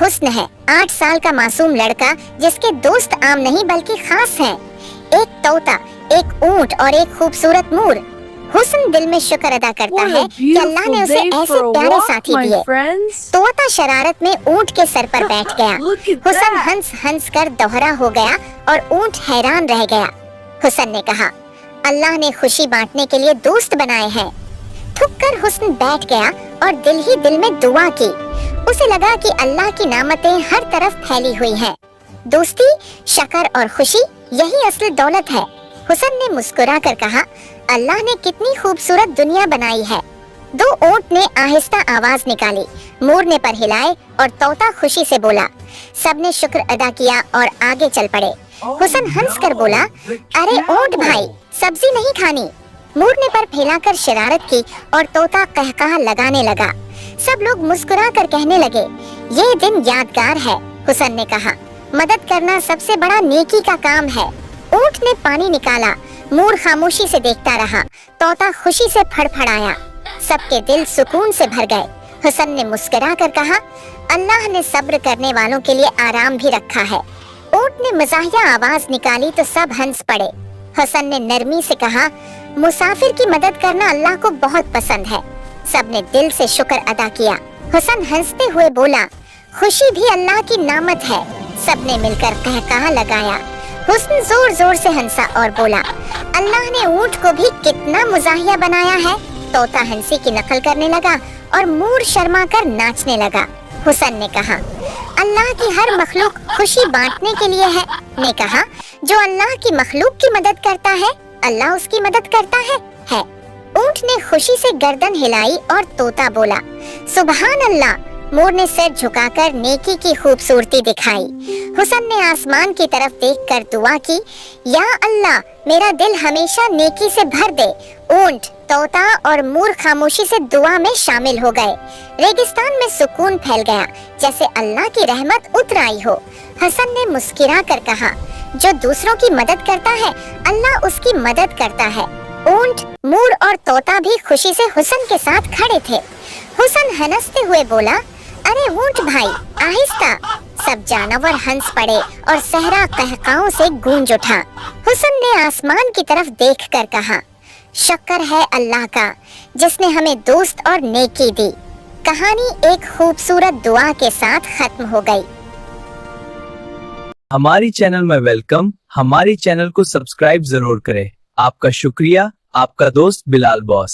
हुस्न है। 8 साल का मासूम लड़का जिसके दोस्त आम नहीं बल्कि खास हैं। एक तोता, एक ऊंट और एक खूबसूरत मोर। हुस्न दिल में शुक्र अदा करता है कि अल्लाह ने उसे ऐसे प्यारे साथी दिए। तोता शरारत में ऊंट के सर पर बैठ गया। हुस्न हंस हंस कर दोहरा हो गया और ऊंट हैरान रह गया। हुस्न ने कहा, अल्लाह ने खुशी बांटने के लिए दोस्त बनाए हैं। थक कर हुस्न बैठ गया और दिल ही दिल में दुआ की। उसे लगा कि अल्लाह की नामतें हर तरफ फैली हुई हैं। दोस्ती, शक्र और खुशी यही असली दौलत है। हुस्न ने मुस्कुरा कर कहा, अल्लाह ने कितनी खूबसूरत दुनिया बनाई है। 2 ऊंट ने आहिस्ता आवाज निकाली, मोर ने पर हिलाए और तोता खुशी से बोला। सबने शुक्र अदा किया और आगे चल पड़े। हुस्न हंस कर बोला, अरे ऊंट भाई, सब्जी नहीं खानी। मोर ने पर फैलाकर शरारत की और तोता कहकहा लगाने लगा। सब लोग मुस्कुरा कर कहने लगे, ये दिन यादगार है। हुस्न ने कहा, मदद करना सबसे बड़ा नेकी का काम है। ऊंट ने पानी निकाला, मोर खामोशी से देखता रहा, तोता खुशी से फड़फड़ाया। सबके दिल सुकून से भर गए। हुस्न ने मुस्कुरा कर कहा, अल्लाह ने सब्र करने वालों के लिए आराम भी रखा है। ऊंट ने मज़ाहिया आवाज निकाली तो सब हंस पड़े। हुस्न ने नरमी से कहा, मुसाफिर की मदद करना अल्लाह को बहुत पसंद है। सबने दिल से शुक्र अदा किया। हुस्न हंसते हुए बोला, खुशी भी अल्लाह की नामत है। सबने मिलकर कहकहा लगाया। हुस्न जोर जोर से हंसा और बोला, अल्लाह ने ऊंट को भी कितना मुज़ाहिया बनाया है। तोता हंसी की नकल करने लगा और मोर शर्मा कर नाचने लगा। हुस्न ने कहा, अल्लाह की हर मखलूक खुशी बांटने के लिए है। ने कहा, जो अल्लाह की मखलूक की मदद करता है, अल्लाह उसकी मदद करता है। ऊंट ने खुशी से गर्दन हिलाई और तोता बोला, सुभान अल्लाह। मोर ने सिर झुकाकर नेकी की खूबसूरती दिखाई। हुस्न ने आसमान की तरफ देखकर दुआ की, या अल्लाह, मेरा दिल हमेशा नेकी से भर दे। ऊंट, तोता और मोर खामोशी से दुआ में शामिल हो गए। रेगिस्तान में सुकून फैल गया, जैसे अल्लाह की रहमत उतर आई हो। हुस्न ने मुस्कुरा कर कहा, जो दूसरों की मदद करता है, अल्लाह उसकी मदद करता है। ऊंट, मोर और तोता भी खुशी से हुस्न के साथ खड़े थे। हुस्न हंसते हुए बोला, अरे ऊंट भाई, आहिस्ता। सब जानवर हंस पड़े और सहरा कहकाओं से गूंज उठा। हुस्न ने आसमान की तरफ देखकर कहा, शुक्र है अल्लाह का जिसने हमें दोस्त और नेकी दी। कहानी एक खूबसूरत दुआ के साथ खत्म हो गई। हमारी चैनल में वेलकम। हमारी चैनल को सब्सक्राइब जरूर करें। आपका शुक्रिया। आपका दोस्त बिलाल बॉस।